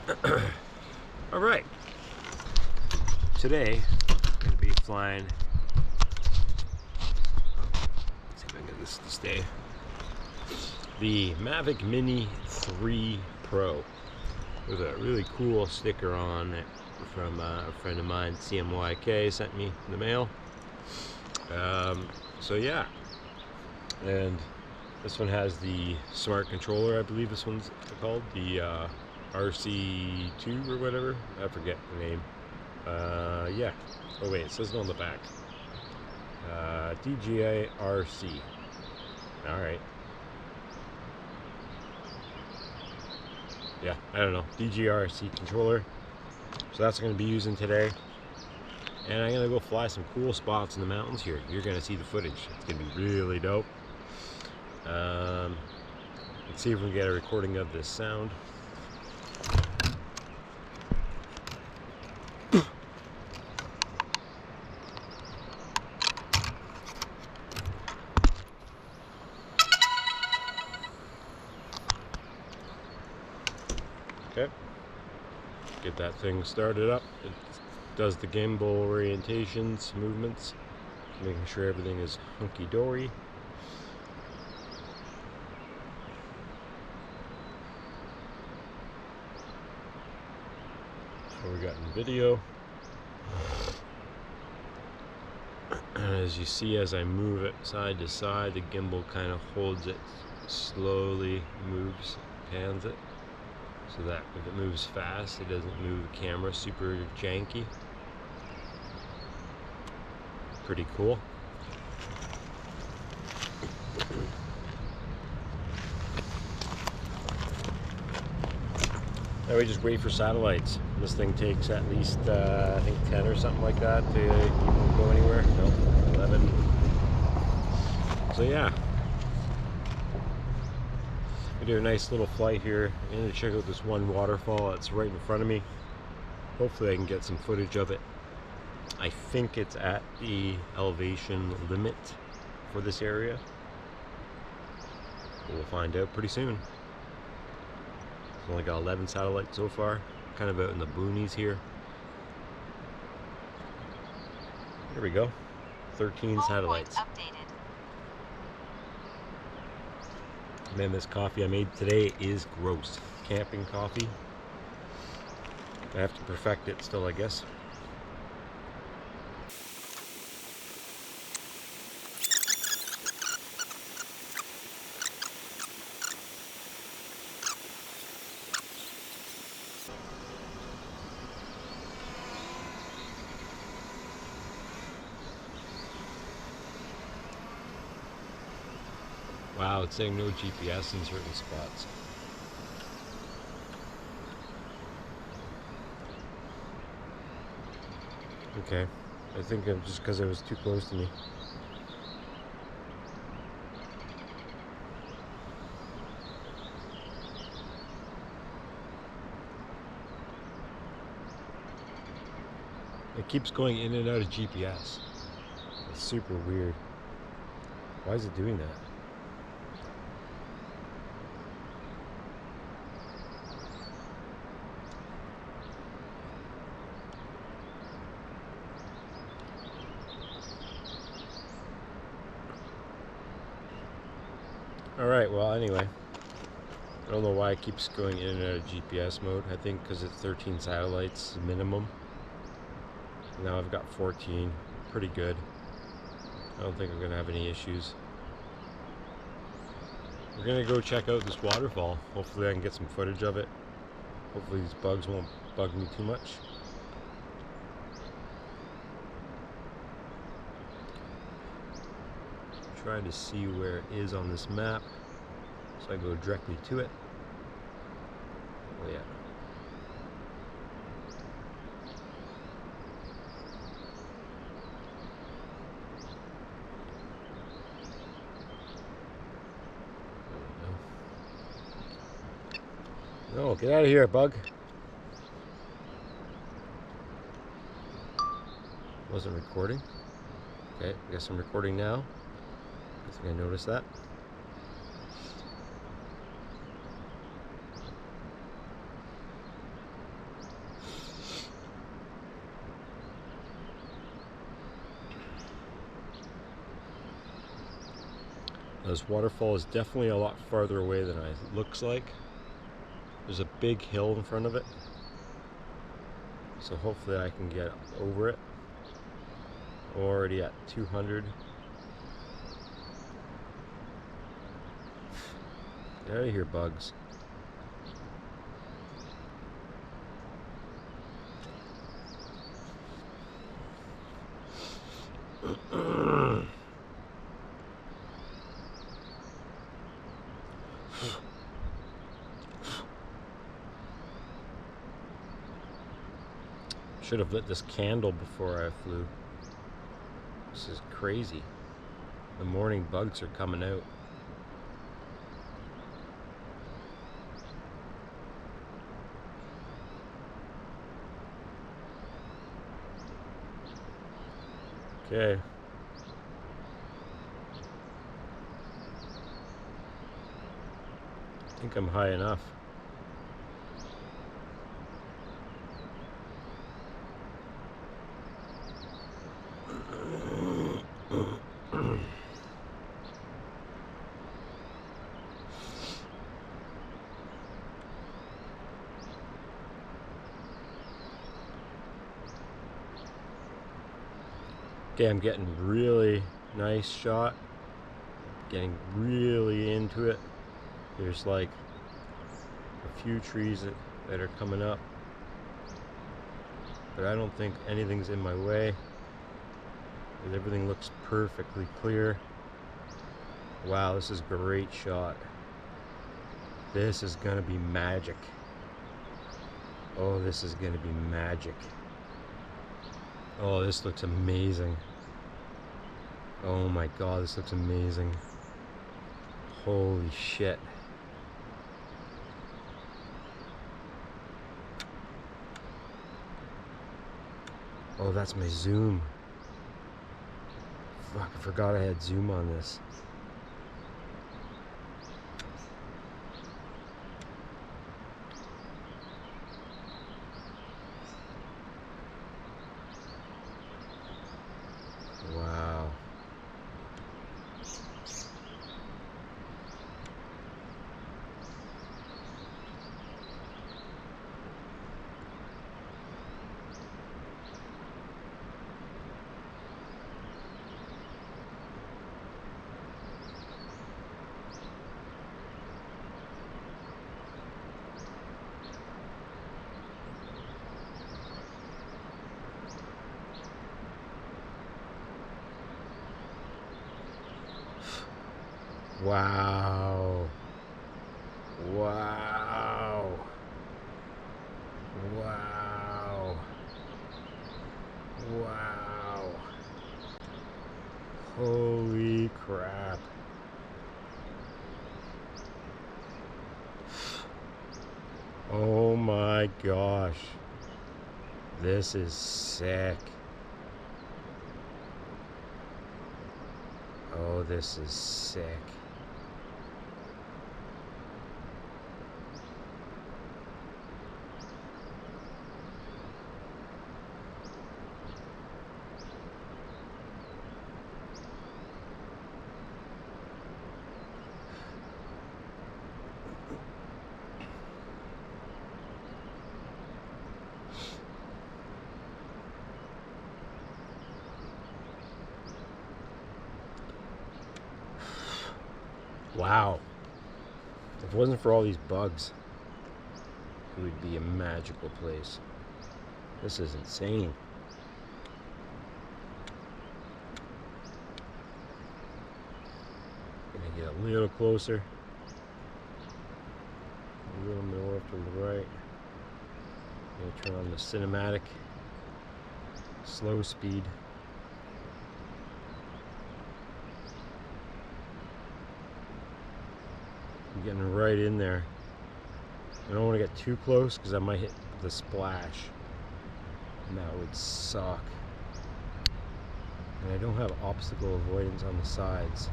All right. Today, I'm going to be flying. Let's see if I can get this to stay. The Mavic Mini 3 Pro with a really cool sticker on it from a friend of mine, CMYK, sent me in the mail. So yeah, and this one has the smart controller. I believe this one's called the RC2 or whatever. I forget the name. Yeah. Oh wait, it says it on the back. DJI RC. All right. Yeah, I don't know. DJI RC controller. So that's what I'm going to be using today. And I'm going to go fly some cool spots in the mountains here. You're going to see the footage. It's going to be really dope. Let's see if we can get a recording of this sound. Okay. Get that thing started up. It does the gimbal orientations, movements, making sure everything is hunky-dory. What we got in video. As you see, as I move it side to side, the gimbal kind of holds it, slowly moves, pans it, so that if it moves fast, it doesn't move the camera super janky. Pretty cool. Now we just wait for satellites. This thing takes at least, I think 10 or something like that to even go anywhere. No, 11. So yeah. We do a nice little flight here. I'm going to check out this one waterfall that's right in front of me. Hopefully I can get some footage of it. I think it's at the elevation limit for this area. We'll find out pretty soon. It's only got 11 satellites so far. Kind of out in the boonies here. Here we go. 13 satellites. Man, this coffee I made today is gross. Camping coffee. I have to perfect it still, I guess. Wow, it's saying no GPS in certain spots. Okay, I think I'm just because it was too close to me. It keeps going in and out of GPS. It's super weird. Why is it doing that? Alright, well anyway, I don't know why it keeps going in and out of GPS mode. I think because it's 13 satellites minimum. Now I've got 14, pretty good. I don't think I'm going to have any issues. We're going to go check out this waterfall. Hopefully I can get some footage of it. Hopefully these bugs won't bug me too much. Trying to see where it is on this map, so I go directly to it. Oh yeah. No, get out of here, bug. Wasn't recording. Okay, I guess I'm recording now. I think I noticed that. This waterfall is definitely a lot farther away than it looks like. There's a big hill in front of it, so hopefully I can get over it. Already at 200. Get out of here, bugs. Should have lit this candle before I flew. This is crazy. The morning bugs are coming out. Okay. I think I'm high enough. Okay, I'm getting really nice shot. Getting really into it. There's like a few trees that are coming up, but I don't think anything's in my way. Everything looks perfectly clear. Wow, this is a great shot. This is gonna be magic. Oh, this is gonna be magic. Oh, this looks amazing. Oh my god, this looks amazing. Holy shit. Oh, that's my zoom. Fuck, I forgot I had zoom on this. Wow. Wow. Wow. Wow. Wow. Holy crap. Oh my gosh. This is sick. Oh, this is sick. Wow. If it wasn't for all these bugs, it would be a magical place. This is insane. Gonna get a little closer. A little more to the right. Gonna turn on the cinematic. Slow speed. I'm getting right in there. I don't want to get too close because I might hit the splash, and that would suck. And I don't have obstacle avoidance on the sides.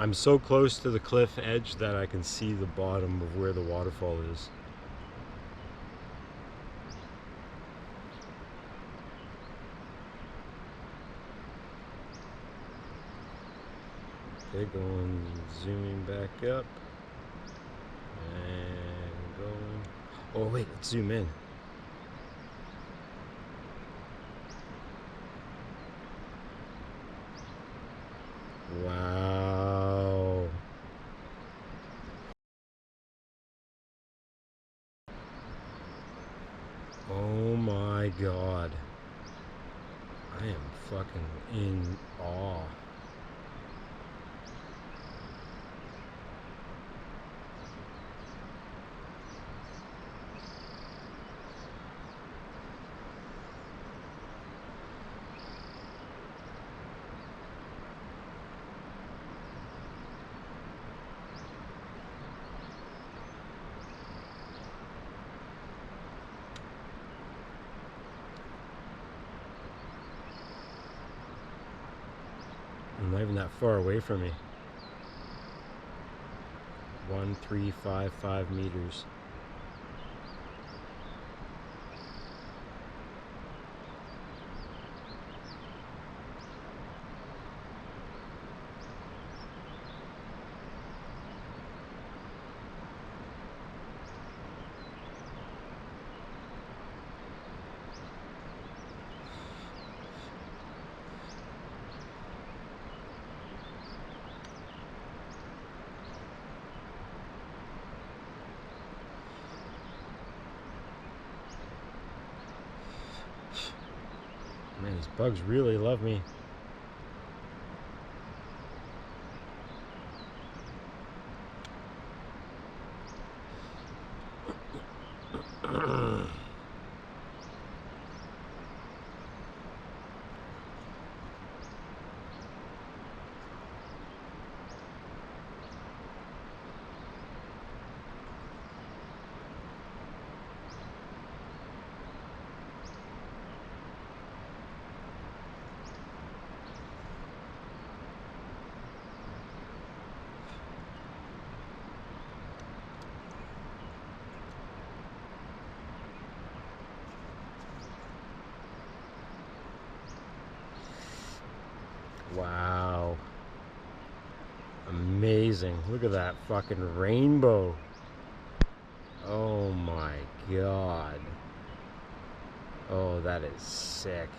I'm so close to the cliff edge that I can see the bottom of where the waterfall is. Okay, going, zooming back up. And going. Oh wait, let's zoom in. Wow. Oh my god. I am fucking in awe. I'm not even that far away from me. 1355 meters. Man, these bugs really love me. Wow. Amazing. Look at that fucking rainbow. Oh my god. Oh, that is sick.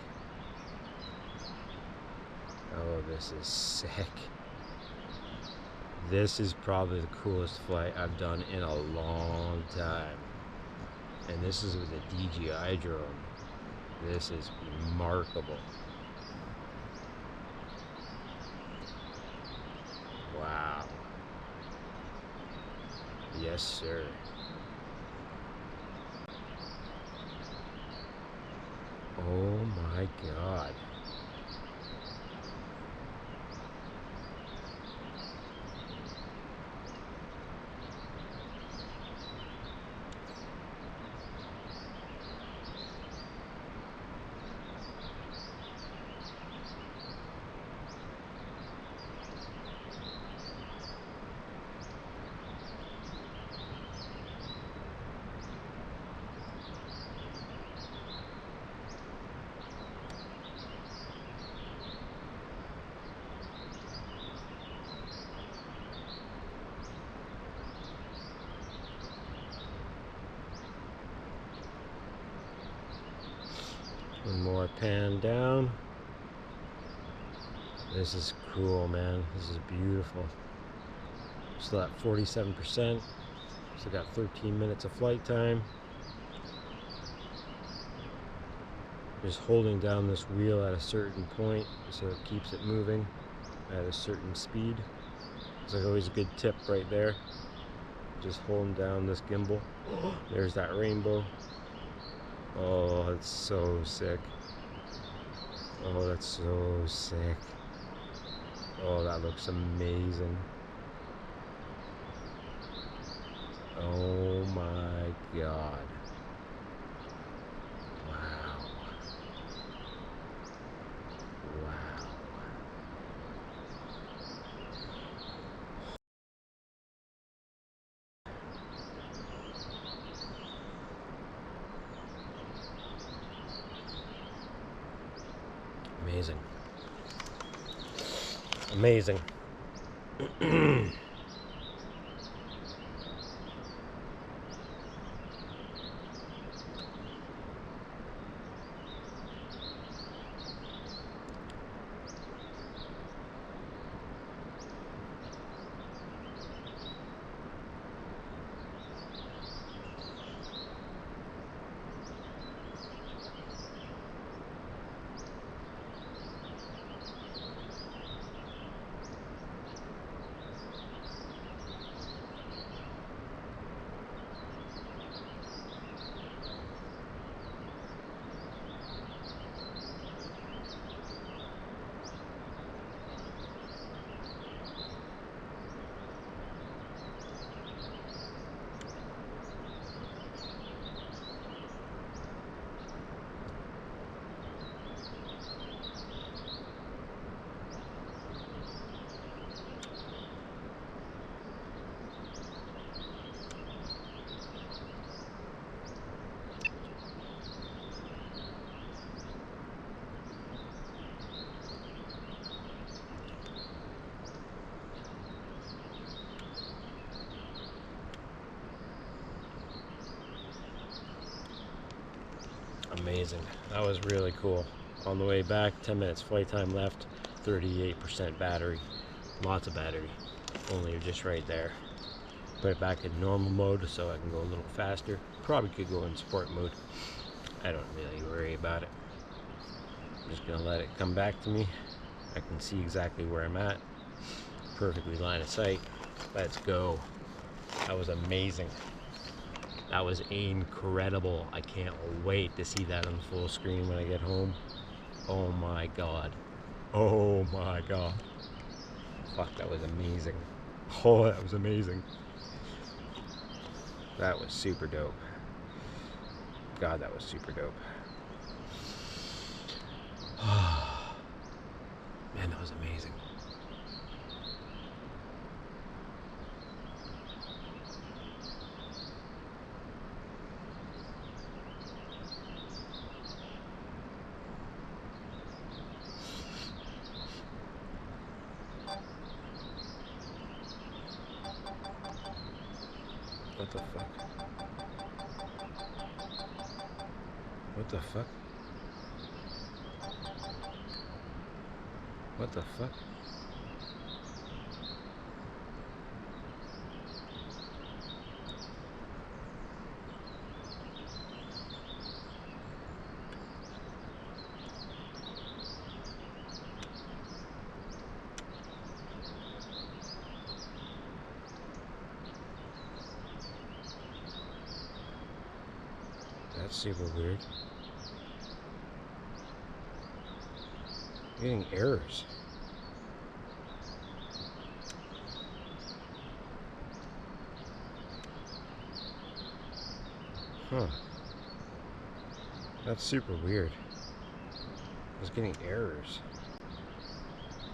Oh, this is sick. This is probably the coolest flight I've done in a long time. And this is with a DJI drone. This is remarkable. Wow. Yes, sir. Oh my god. One more pan down. This is cool, man. This is beautiful. Still at 47%. Still got 13 minutes of flight time. Just holding down this wheel at a certain point so it keeps it moving at a certain speed. It's like always a good tip right there. Just holding down this gimbal. There's that rainbow. Oh, it's so sick. Oh, that's so sick. Oh, that looks amazing. Oh my god. Wow. Wow. Amazing. Amazing. Amazing. That was really cool. On the way back, 10 minutes flight time left, 38% battery. Lots of battery. Only just right there. Put it back in normal mode so I can go a little faster. Probably could go in sport mode. I don't really worry about it. I'm just gonna let it come back to me. I can see exactly where I'm at. Perfectly line of sight. Let's go. That was amazing. That was incredible. I can't wait to see that on full screen when I get home. Oh my god. Oh my god. Fuck, that was amazing. Oh, that was amazing. That was super dope. God, that was super dope. Man, that was amazing. What the fuck? What the fuck? What the fuck? That's super weird. Getting errors. Huh. That's super weird. I was getting errors.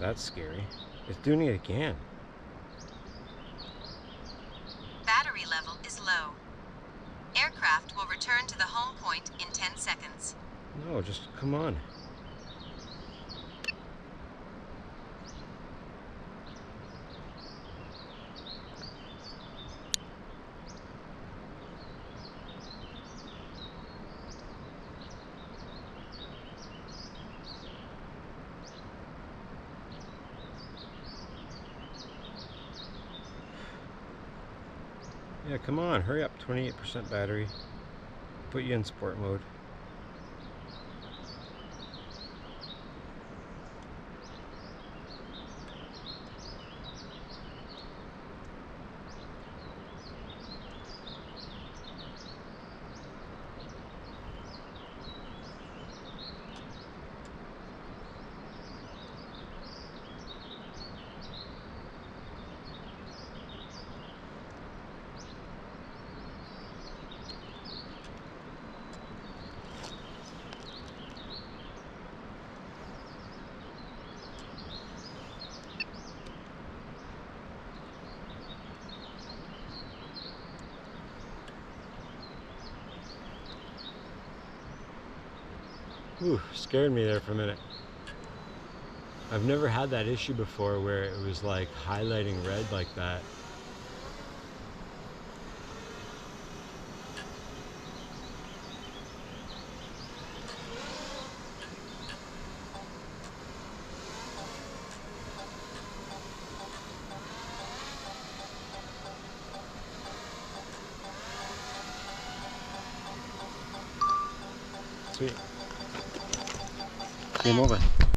That's scary. It's doing it again. Battery level is low. Aircraft will return to the home point in 10 seconds. No, just come on. Yeah, come on, hurry up. 28% battery. Put you in sport mode. Ooh, scared me there for a minute. I've never had that issue before where it was like highlighting red like that. Sweet. Game over.